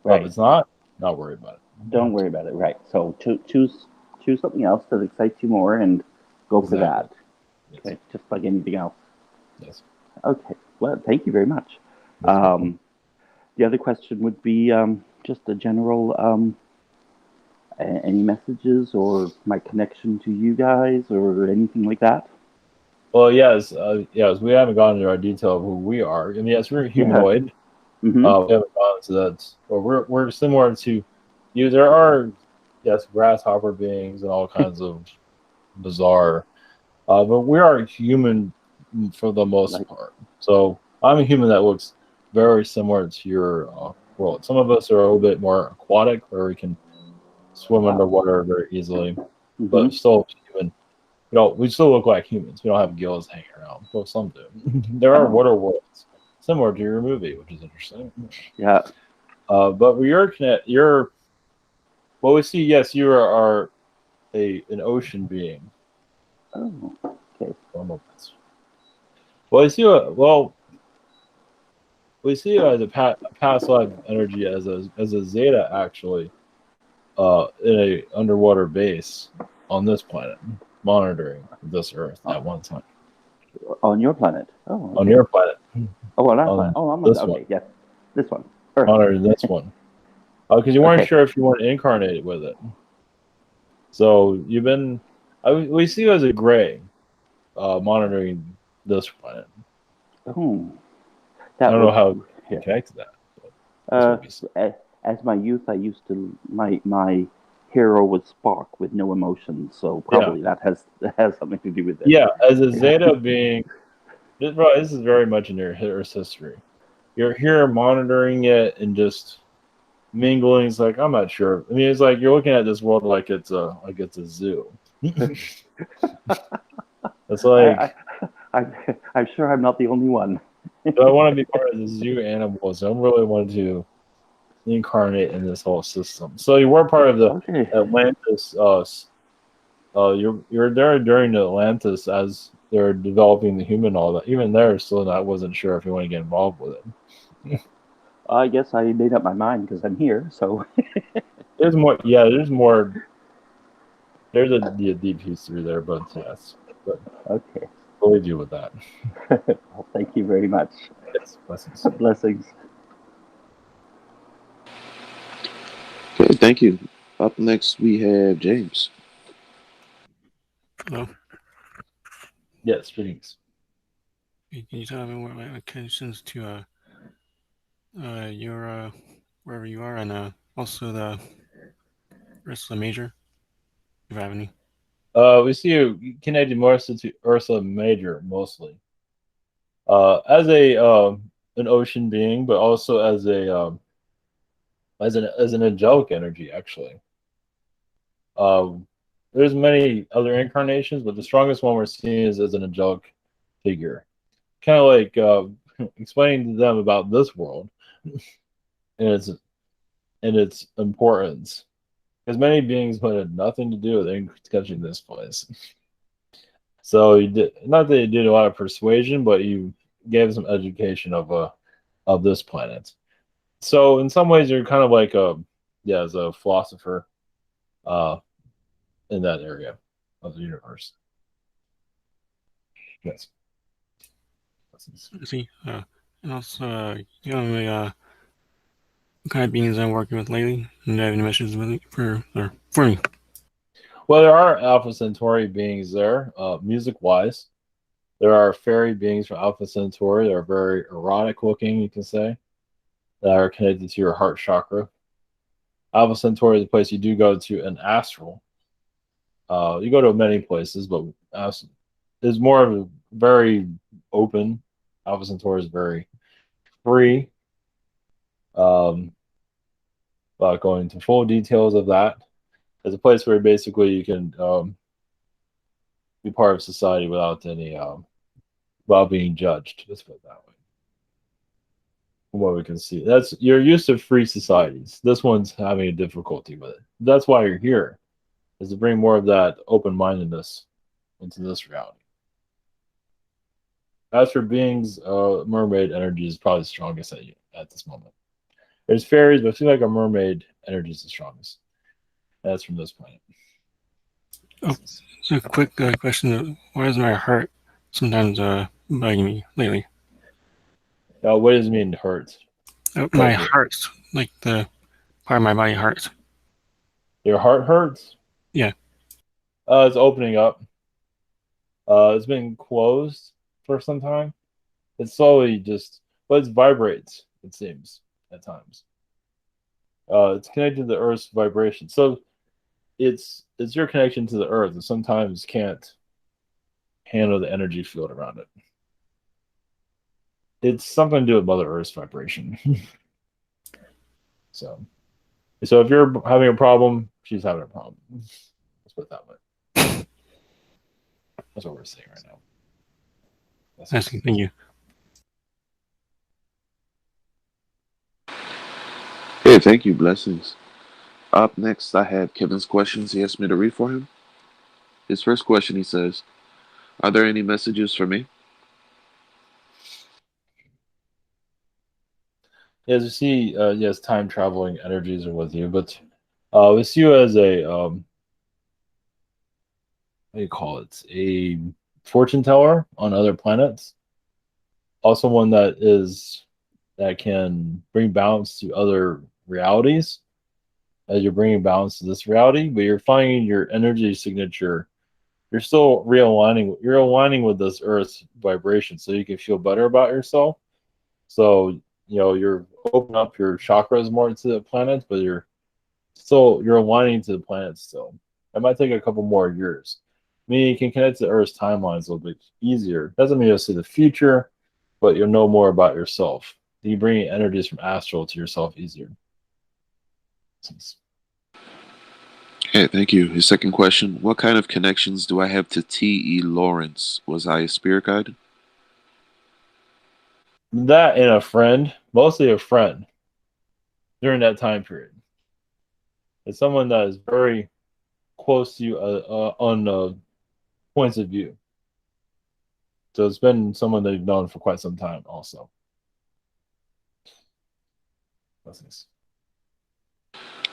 Right. If it's not worry about it. Don't worry about it. Right. So choose something else that excites you more and go for that. Okay, just like anything else. Yes. Okay. Well, thank you very much. The other question would be just a general, any messages or my connection to you guys or anything like that? Well, yes, we haven't gone into our detail of who we are. I mean, yes, we're humanoid. Yeah. We haven't gone into that. But we're similar to you. There are, yes, grasshopper beings and all kinds of bizarre. But we are human for the most part. So I'm a human that looks very similar to your world. Some of us are a little bit more aquatic, where we can swim underwater very easily, but still human. We still look like humans. We don't have gills hanging around. Well, some do. There are water worlds similar to your movie, which is interesting. Yeah. But you're what we see. Yes, you are an ocean being. Oh, okay. Well, we see the past life energy as a zeta, actually, in a underwater base on this planet, monitoring this Earth at one time. On your planet? Oh, okay. On your planet. Oh, on our planet. Oh, I'm this okay. one. Yes, this one. Earth. Monitoring this one. Because you weren't sure if you weren't incarnated with it. So you've been. We see you as a gray, monitoring this planet. Oh, I don't know how you connect to that. As my youth, I used to my hero was Spock with no emotions, so probably that has something to do with it. Yeah, as a Zeta being, this is very much in your Earth's history. You're here monitoring it and just mingling. It's like, I'm not sure. I mean, it's like you're looking at this world like it's a zoo. It's like I'm sure I'm not the only one. I want to be part of the zoo animals. I really want to incarnate in this whole system. So you were part of the Atlantis. You're there during the Atlantis as they're developing the human. All that. Even there, still, I wasn't sure if you want to get involved with it. I guess I made up my mind because I'm here. So there's more. Yeah, there's more. There's a deep history there, but yes. But okay. I'll leave you with that. Well, thank you very much. Yes, blessings. Blessings. Okay, thank you. Up next, we have James. Hello. Yes, greetings. Can you tell me what my connections to your wherever you are, and also the Ursula Major, if you have any? We see you connected more to Ursula Major mostly. As an ocean being, but also as an angelic energy, actually. There's many other incarnations, but the strongest one we're seeing is as an angelic figure. Kind of like explaining to them about this world and its importance. Because many beings wanted nothing to do with touching this place. So you did not that you did a lot of persuasion, but you gave some education of this planet. So in some ways, you're kind of like as a philosopher, in that area of the universe. Yes. See, and also, you know, what kind of beings I'm working with lately, and do I have any messages with for me? Well, there are Alpha Centauri beings there, music-wise. There are fairy beings from Alpha Centauri. They're very erotic looking, you can say, that are connected to your heart chakra. Alpha Centauri is a place you do go to an astral. You go to many places, but it's more of a very open. Alpha Centauri is very free. Without going into full details of that, it's a place where basically you can be part of society without any without being judged. Let's put it that way. From what we can see, you're used to free societies. This one's having a difficulty with it. That's why you're here, is to bring more of that open-mindedness into this reality. As for beings, mermaid energy is probably the strongest at this moment. There's fairies, but I feel like a mermaid energy is the strongest. That's from this planet. Oh, so quick question: why is my heart sometimes bugging me lately. What does it mean hurts? My heart's like the part of my body hurts. Your heart hurts? Yeah. It's opening up. It's been closed for some time. It's slowly but it vibrates, it seems, at times. It's connected to the Earth's vibration. So it's your connection to the Earth and sometimes can't handle the energy field around it. It's something to do with Mother Earth's vibration. So if you're having a problem, she's having a problem. Let's put it that way. That's what we're saying right now. I see. Thank you. Hey, thank you. Blessings. Up next, I have Kevin's questions he asked me to read for him. His first question, he says, "Are there any messages for me?" As you see, yes, time traveling energies are with you, but we see you as a what do you call it? A fortune teller on other planets. Also, one that can bring balance to other realities, as you're bringing balance to this reality. But you're finding your energy signature. You're still realigning. You're aligning with this Earth's vibration, so you can feel better about yourself. So you're opening up your chakras more to the planets, but you're aligning to the planets still. It might take a couple more years. Meaning you can connect to Earth's timelines a little bit easier. Doesn't mean you'll see the future, but you'll know more about yourself. You bring energies from Astral to yourself easier. Okay, thank you. His second question, what kind of connections do I have to T.E. Lawrence? Was I a spirit guide? That and a friend, mostly a friend, during that time period. It's someone that is very close to you on points of view. So it's been someone that you've known for quite some time also. Blessings.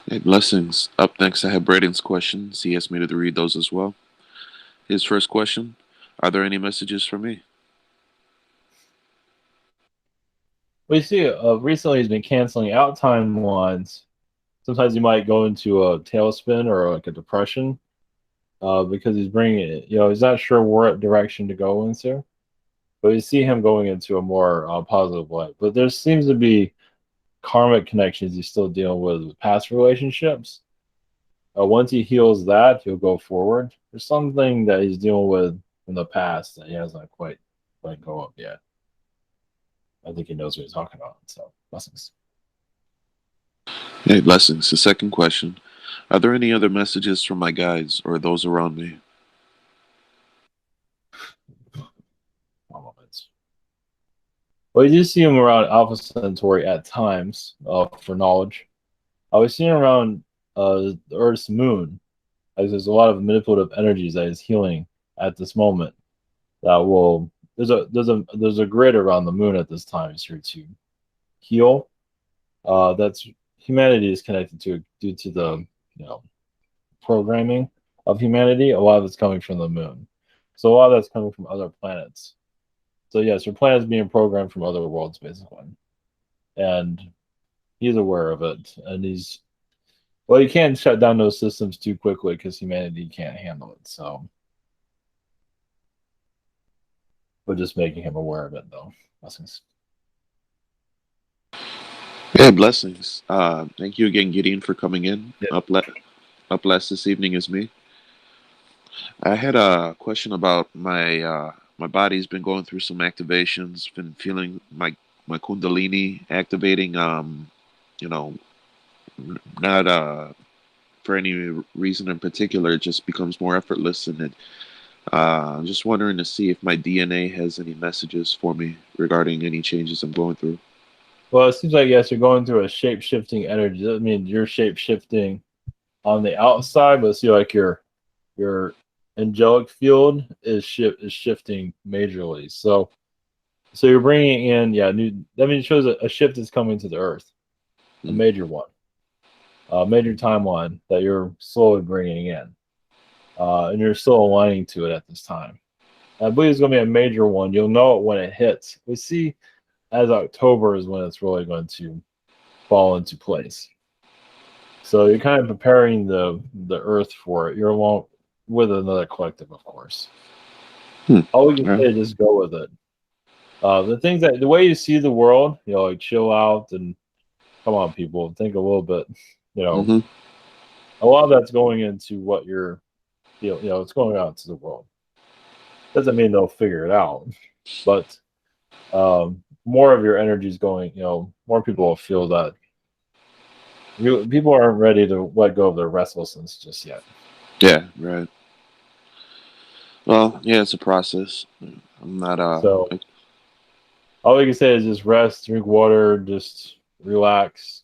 Hey, blessings. Up next, I have Braden's questions. He asked me to read those as well. His first question, are there any messages for me? We see recently he's been canceling out timelines. Sometimes you might go into a tailspin or like a depression because he's bringing it. He's not sure what direction to go into, but you see him going into a more positive way. But there seems to be karmic connections he's still dealing with past relationships. Once he heals that, he'll go forward. There's something that he's dealing with in the past that he hasn't quite let go of yet. I think he knows what he's talking about. So, blessings. Hey, blessings. The second question, are there any other messages from my guides or those around me? Well, you do see him around Alpha Centauri at times for knowledge. I was seeing around the Earth's moon, as there's a lot of manipulative energies that is healing at this moment. That will there's a grid around the moon at this time is here to heal. That's humanity is connected to due to the programming of humanity. A lot of it's coming from the moon, so a lot of that's coming from other planets. So yes, your planet is being programmed from other worlds basically, and he's aware of it, and you can't shut down those systems too quickly because humanity can't handle it. So we're just making him aware of it, though. Blessings. Yeah, blessings. Thank you again, Gideon, for coming in. Yep. Up last this evening is me. I had a question about my body's been going through some activations. Been feeling my Kundalini activating. Not for any reason in particular. It just becomes more effortless, and I'm just wondering to see if my DNA has any messages for me regarding any changes I'm going through. Well, it seems like yes, you're going through a shape-shifting energy. That means you're shape-shifting on the outside, but see like your angelic field is shifting majorly. So you're bringing in that means it shows a shift is coming to the Earth, a major one, a major timeline that you're slowly bringing in, and you're still aligning to it at this time. I believe it's going to be a major one. You'll know it when it hits. We see as October is when it's really going to fall into place. So you're kind of preparing the Earth for it. You're along with another collective, of course. All we can say is just go with it. The way you see the world, like chill out and come on, people, think a little bit. A lot of that's going into what you're, it's going out to the world. Doesn't mean they'll figure it out, but more of your energy is going. More people will feel that. People aren't ready to let go of their restlessness just yet. Yeah, right. Well, yeah, it's a process. I'm not. So all we can say is just rest, drink water, just relax.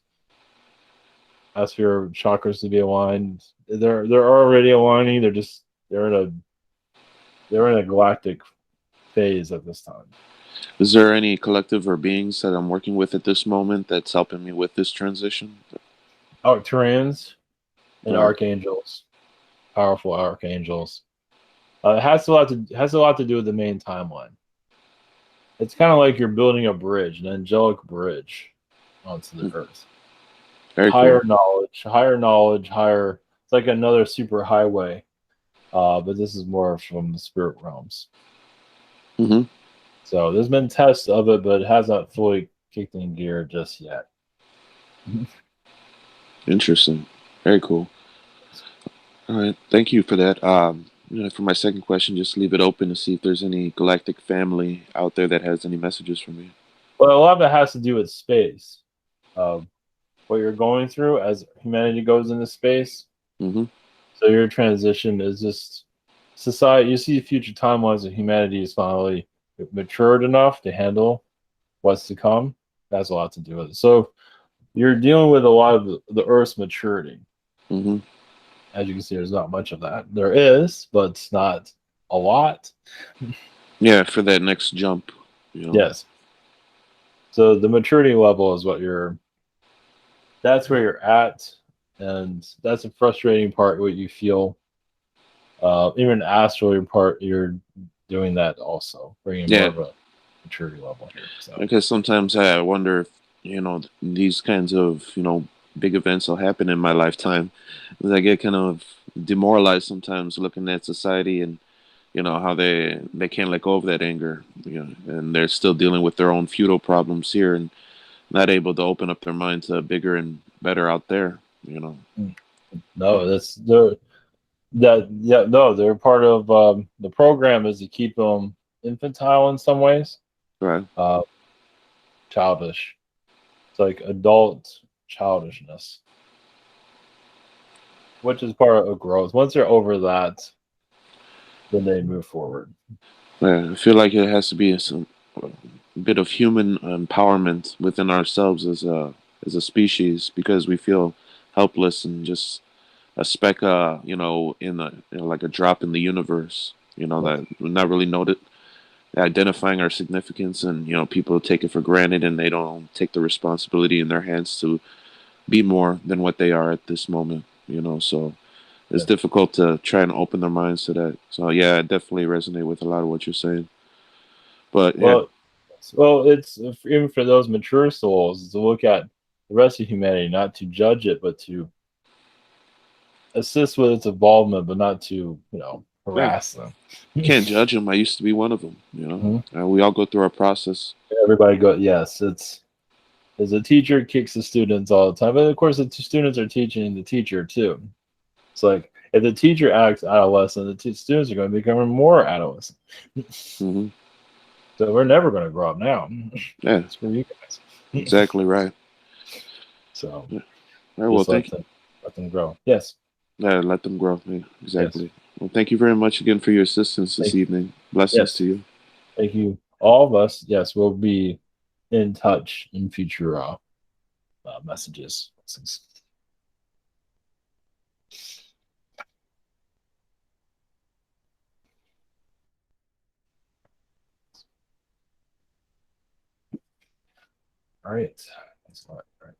Ask for your chakras to be aligned. They're already aligning. They're in a galactic phase at this time. Is there any collective or beings that I'm working with at this moment that's helping me with this transition? Arcturians and archangels, powerful archangels. It has a lot to do with the main timeline. It's kind of like you're building a bridge, an angelic bridge, onto the Earth. Very higher cool. knowledge, higher. It's like another super highway, but this is more from the spirit realms. So there's been tests of it, but it hasn't fully kicked in gear just yet. Interesting. Very cool. All right. Thank you for that. For my second question, just leave it open to see if there's any galactic family out there that has any messages for me. Well, a lot of it has to do with space. What you're going through as humanity goes into space. So your transition is just society. You see future timelines of humanity is finally matured enough to handle what's to come. That's a lot to do with it. So you're dealing with a lot of the Earth's maturity. As you can see, there's not much of that. There is, but it's not a lot. Yeah, for that next jump. Yes. So the maturity level is that's where you're at, and that's a frustrating part. What you feel, even Astral, you're doing that also, bringing more of a maturity level here. So. Because sometimes I wonder if these kinds of big events will happen in my lifetime. I get kind of demoralized sometimes looking at society and how they can't let go of that anger, and they're still dealing with their own feudal problems here and not able to open up their mind to bigger and better out there. No, they're part of the program is to keep them infantile in some ways. Right. Childish. It's like adult childishness, which is part of growth. Once they're over that, then they move forward. Yeah, I feel like it has to be a bit of human empowerment within ourselves as a species, because we feel helpless and just a speck, like a drop in the universe. That we're not really identifying our significance, and people take it for granted, and they don't take the responsibility in their hands to be more than what they are at this moment. So it's difficult to try and open their minds to that. So yeah, I definitely resonate with a lot of what you're saying. But well, it's even for those mature souls to look at the rest of humanity, not to judge it, but to assist with its involvement, but not to harass them. You can't judge them. I used to be one of them. We all go through our process. Everybody yes, it's as a teacher kicks the students all the time, but of course the students are teaching the teacher too. It's like if the teacher acts adolescent, the students are going to become more adolescent. So we're never going to grow up now. Yeah, screw you guys. Exactly right. So, all right, well, let them grow. Yes. Yeah, let them grow. Yeah, exactly. Yes. Well, thank you very much again for your assistance this evening. Blessings to you. Thank you. All of us, yes, we'll be in touch in future messages. All right. That's all right.